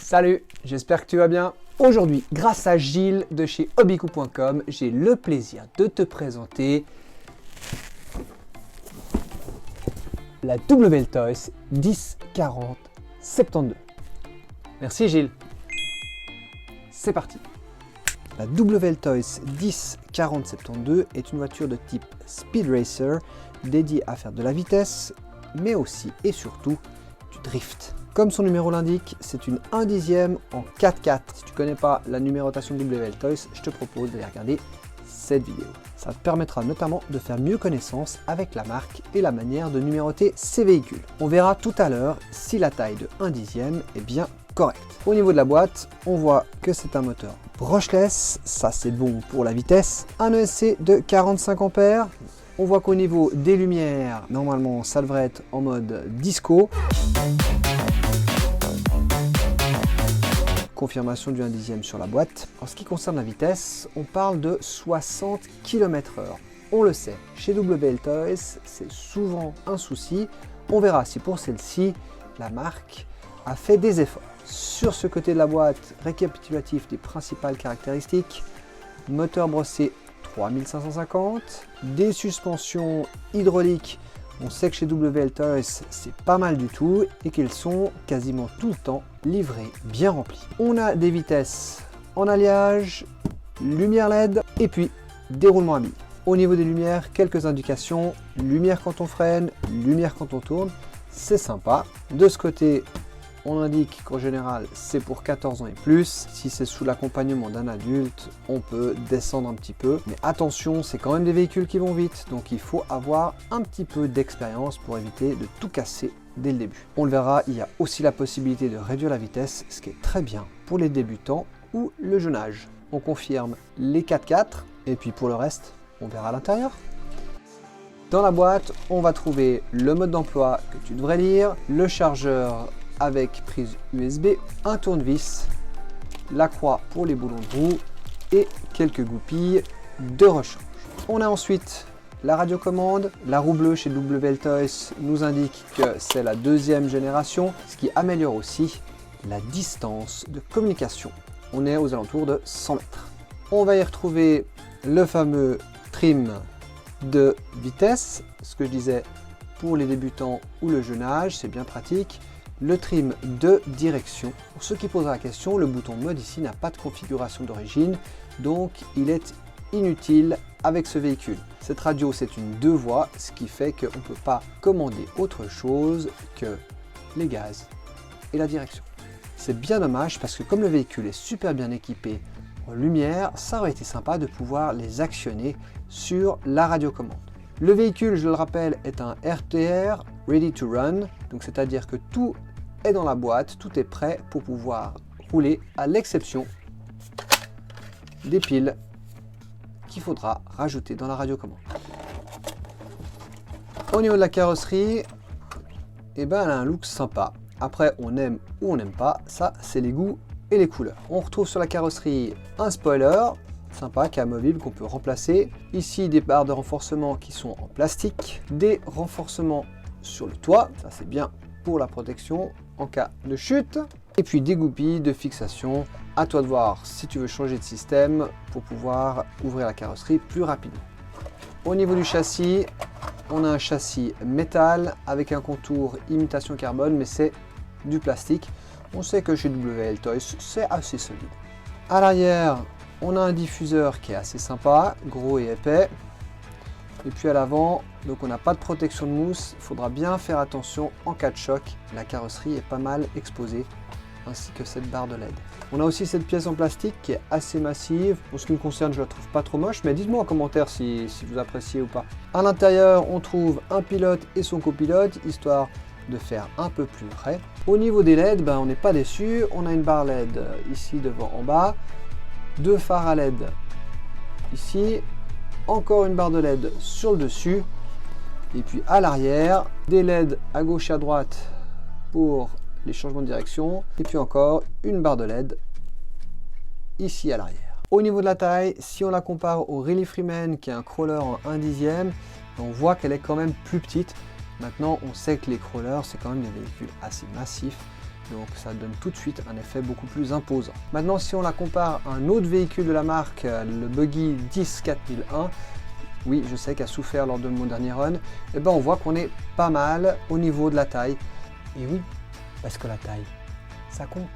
Salut, j'espère que tu vas bien. Aujourd'hui, grâce à Gilles de chez hobbycou.com, j'ai le plaisir de te présenter la WL Toys 1040-72. Merci Gilles. C'est parti. La WL Toys 1040-72 est une voiture de type Speed Racer dédiée à faire de la vitesse, mais aussi et surtout du drift. Comme son numéro l'indique, c'est une 1/10 en 4x4. Si tu ne connais pas la numérotation de WL Toys, je te propose d'aller regarder cette vidéo. Ça te permettra notamment de faire mieux connaissance avec la marque et la manière de numéroter ces véhicules. On verra tout à l'heure si la taille de 1/10 est bien correcte. Au niveau de la boîte, on voit que c'est un moteur brushless, ça c'est bon pour la vitesse. Un ESC de 45 ampères. On voit qu'au niveau des lumières, normalement ça devrait être en mode disco. Confirmation du 1/10 sur la boîte. En ce qui concerne la vitesse, on parle de 60 km/h. On le sait, chez WL Toys, c'est souvent un souci. On verra si pour celle-ci, la marque a fait des efforts. Sur ce côté de la boîte, récapitulatif des principales caractéristiques. Moteur brossé 3550, des suspensions hydrauliques. On sait que chez WL Toys, c'est pas mal du tout et qu'elles sont quasiment tout le temps livrées bien remplies. On a des vitesses en alliage, lumière LED et puis déroulement à 1000. Au niveau des lumières, quelques indications. Lumière quand on freine, lumière quand on tourne. C'est sympa. De ce côté, on indique qu'en général, c'est pour 14 ans et plus. Si c'est sous l'accompagnement d'un adulte, on peut descendre un petit peu. Mais attention, c'est quand même des véhicules qui vont vite. Donc il faut avoir un petit peu d'expérience pour éviter de tout casser dès le début. On le verra, il y a aussi la possibilité de réduire la vitesse, ce qui est très bien pour les débutants ou le jeune âge. On confirme les 4x4 et puis pour le reste, on verra à l'intérieur. Dans la boîte, on va trouver le mode d'emploi que tu devrais lire, le chargeur avec prise USB, un tournevis, la croix pour les boulons de roue et quelques goupilles de rechange. On a ensuite la radiocommande. La roue bleue chez WL Toys nous indique que c'est la 2e génération, ce qui améliore aussi la distance de communication. On est aux alentours de 100 mètres. On va y retrouver le fameux trim de vitesse, ce que je disais pour les débutants ou le jeune âge, c'est bien pratique. Le trim de direction. Pour ceux qui posent la question, le bouton mode ici n'a pas de configuration d'origine, donc il est inutile avec ce véhicule. Cette radio, c'est une 2 voies, ce qui fait qu'on ne peut pas commander autre chose que les gaz et la direction. C'est bien dommage parce que comme le véhicule est super bien équipé en lumière, ça aurait été sympa de pouvoir les actionner sur la radiocommande. Le véhicule, je le rappelle, est un RTR Ready to Run, donc c'est-à-dire que tout est dans la boîte, tout est prêt pour pouvoir rouler, à l'exception des piles qu'il faudra rajouter dans la radiocommande. Au niveau de la carrosserie, elle a un look sympa. Après, on aime ou on n'aime pas, ça c'est les goûts et les couleurs. On retrouve sur la carrosserie un spoiler sympa qui est amovible, qu'on peut remplacer. Ici, des barres de renforcement qui sont en plastique, des renforcements sur le toit, ça c'est bien pour la protection en cas de chute, et puis des goupilles de fixation. À toi de voir si tu veux changer de système pour pouvoir ouvrir la carrosserie plus rapidement. Au niveau du châssis, on a un châssis métal avec un contour imitation carbone, mais c'est du plastique. On sait que chez WL Toys, c'est assez solide. À l'arrière, on a un diffuseur qui est assez sympa, gros et épais. Et puis à l'avant, donc on n'a pas de protection de mousse, il faudra bien faire attention en cas de choc. La carrosserie est pas mal exposée, ainsi que cette barre de LED. On a aussi cette pièce en plastique qui est assez massive. Pour ce qui me concerne, je la trouve pas trop moche, mais dites-moi en commentaire si vous appréciez ou pas. À l'intérieur, on trouve un pilote et son copilote, histoire de faire un peu plus près. Au niveau des LED, on n'est pas déçu. On a une barre LED ici devant en bas, 2 phares à LED ici, encore une barre de LED sur le dessus, et puis à l'arrière, des LED à gauche et à droite pour les changements de direction, et puis encore une barre de LED ici à l'arrière. Au niveau de la taille, si on la compare au Really Freeman qui est un crawler en 1/10, on voit qu'elle est quand même plus petite. Maintenant, on sait que les crawlers, c'est quand même des véhicules assez massifs. Donc ça donne tout de suite un effet beaucoup plus imposant. Maintenant, si on la compare à un autre véhicule de la marque, le Buggy 10 4001, oui, je sais qu'a souffert lors de mon dernier run, et ben on voit qu'on est pas mal au niveau de la taille. Et oui, parce que la taille, ça compte.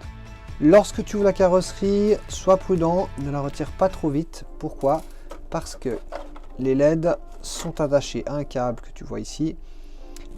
Lorsque tu ouvres la carrosserie, sois prudent, ne la retire pas trop vite. Pourquoi? Parce que les LED sont attachés à un câble que tu vois ici,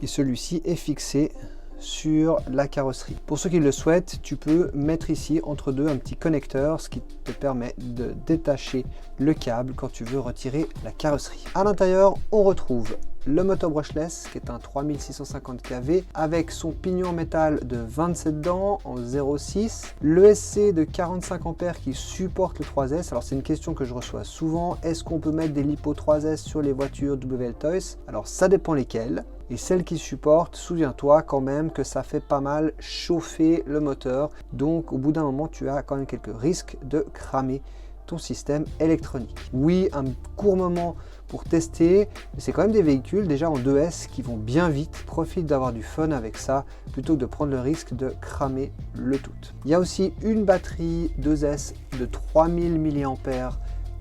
et celui-ci est fixé sur la carrosserie. Pour ceux qui le souhaitent, tu peux mettre ici entre deux un petit connecteur, ce qui te permet de détacher le câble quand tu veux retirer la carrosserie. À l'intérieur, on retrouve le moteur brushless qui est un 3650 kV avec son pignon en métal de 27 dents en 0,6, le SC de 45 ampères qui supporte le 3S. Alors c'est une question que je reçois souvent, est-ce qu'on peut mettre des LiPo 3S sur les voitures WL Toys? Alors ça dépend lesquelles. Et celles qui supportent, souviens-toi quand même que ça fait pas mal chauffer le moteur. Donc au bout d'un moment, tu as quand même quelques risques de cramer ton système électronique. Oui, un court moment pour tester, mais c'est quand même des véhicules déjà en 2S qui vont bien vite. Profite d'avoir du fun avec ça plutôt que de prendre le risque de cramer le tout. Il y a aussi une batterie 2S de 3000 mAh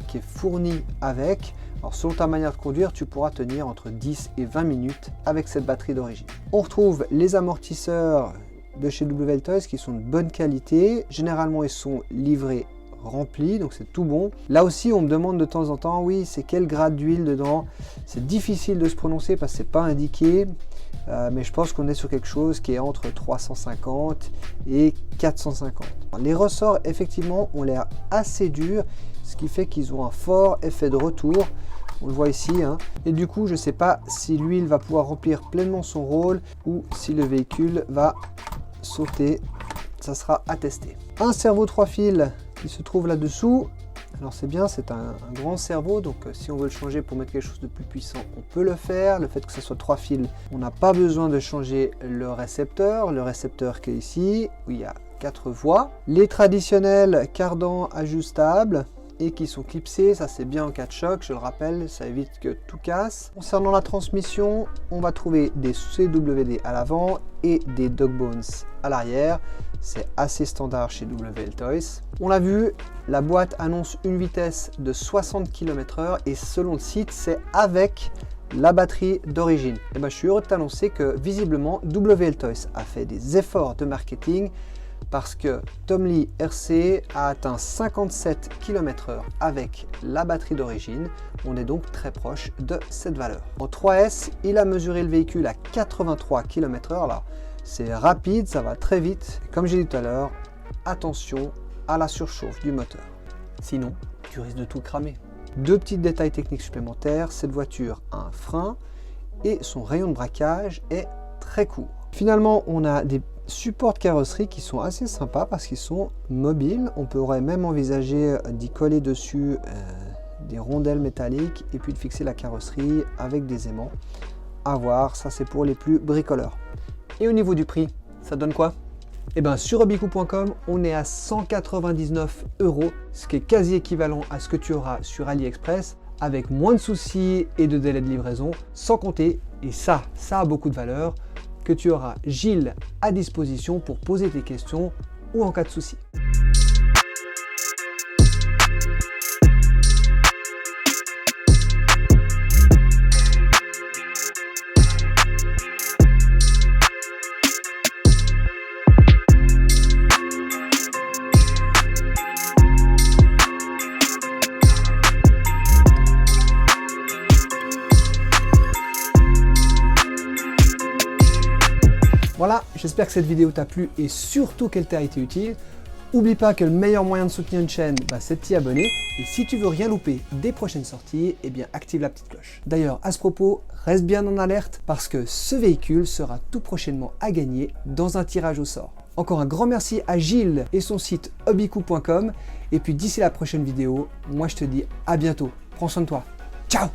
qui est fournie avec. Alors selon ta manière de conduire, tu pourras tenir entre 10 et 20 minutes avec cette batterie d'origine. On retrouve les amortisseurs de chez WL Toys qui sont de bonne qualité. Généralement, ils sont livrés remplis, donc c'est tout bon. Là aussi, on me demande de temps en temps, oui, c'est quel grade d'huile dedans? C'est difficile de se prononcer parce que c'est pas indiqué, mais je pense qu'on est sur quelque chose qui est entre 350 et 450. Les ressorts, effectivement, ont l'air assez durs, ce qui fait qu'ils ont un fort effet de retour. On le voit ici, hein. Et du coup, je ne sais pas si l'huile va pouvoir remplir pleinement son rôle ou si le véhicule va sauter. Ça sera à tester. Un cerveau 3 fils qui se trouve là-dessous. Alors c'est bien, c'est un grand cerveau, donc si on veut le changer pour mettre quelque chose de plus puissant, on peut le faire. Le fait que ce soit 3 fils, on n'a pas besoin de changer le récepteur qui est ici, où il y a 4 voies. Les traditionnels cardans ajustables et qui sont clipsés, ça c'est bien en cas de choc, je le rappelle, ça évite que tout casse. Concernant la transmission, on va trouver des CWD à l'avant et des dog bones à l'arrière. C'est assez standard chez WL Toys. On l'a vu, la boîte annonce une vitesse de 60 km/h et selon le site, c'est avec la batterie d'origine. Et ben, je suis heureux de t'annoncer que visiblement, WL Toys a fait des efforts de marketing parce que Tom Lee RC a atteint 57 km/h avec la batterie d'origine. On est donc très proche de cette valeur. En 3S, il a mesuré le véhicule à 83 km/h. Là, c'est rapide, ça va très vite. Et comme j'ai dit tout à l'heure, attention à la surchauffe du moteur. Sinon, tu risques de tout cramer. Deux petits détails techniques supplémentaires. Cette voiture a un frein et son rayon de braquage est très court. Finalement, on a des supports de carrosserie qui sont assez sympas parce qu'ils sont mobiles. On pourrait même envisager d'y coller dessus des rondelles métalliques et puis de fixer la carrosserie avec des aimants. À voir, ça c'est pour les plus bricoleurs. Et au niveau du prix, ça donne quoi? Eh bien sur obiku.com, on est à 199 €, ce qui est quasi équivalent à ce que tu auras sur AliExpress, avec moins de soucis et de délai de livraison, sans compter, et ça a beaucoup de valeur, que tu auras Gilles à disposition pour poser tes questions ou en cas de souci. Voilà, j'espère que cette vidéo t'a plu et surtout qu'elle t'a été utile. N'oublie pas que le meilleur moyen de soutenir une chaîne, c'est de t'y abonner. Et si tu veux rien louper des prochaines sorties, eh bien active la petite cloche. D'ailleurs, à ce propos, reste bien en alerte parce que ce véhicule sera tout prochainement à gagner dans un tirage au sort. Encore un grand merci à Gilles et son site obiku.com. Et puis d'ici la prochaine vidéo, moi je te dis à bientôt. Prends soin de toi. Ciao!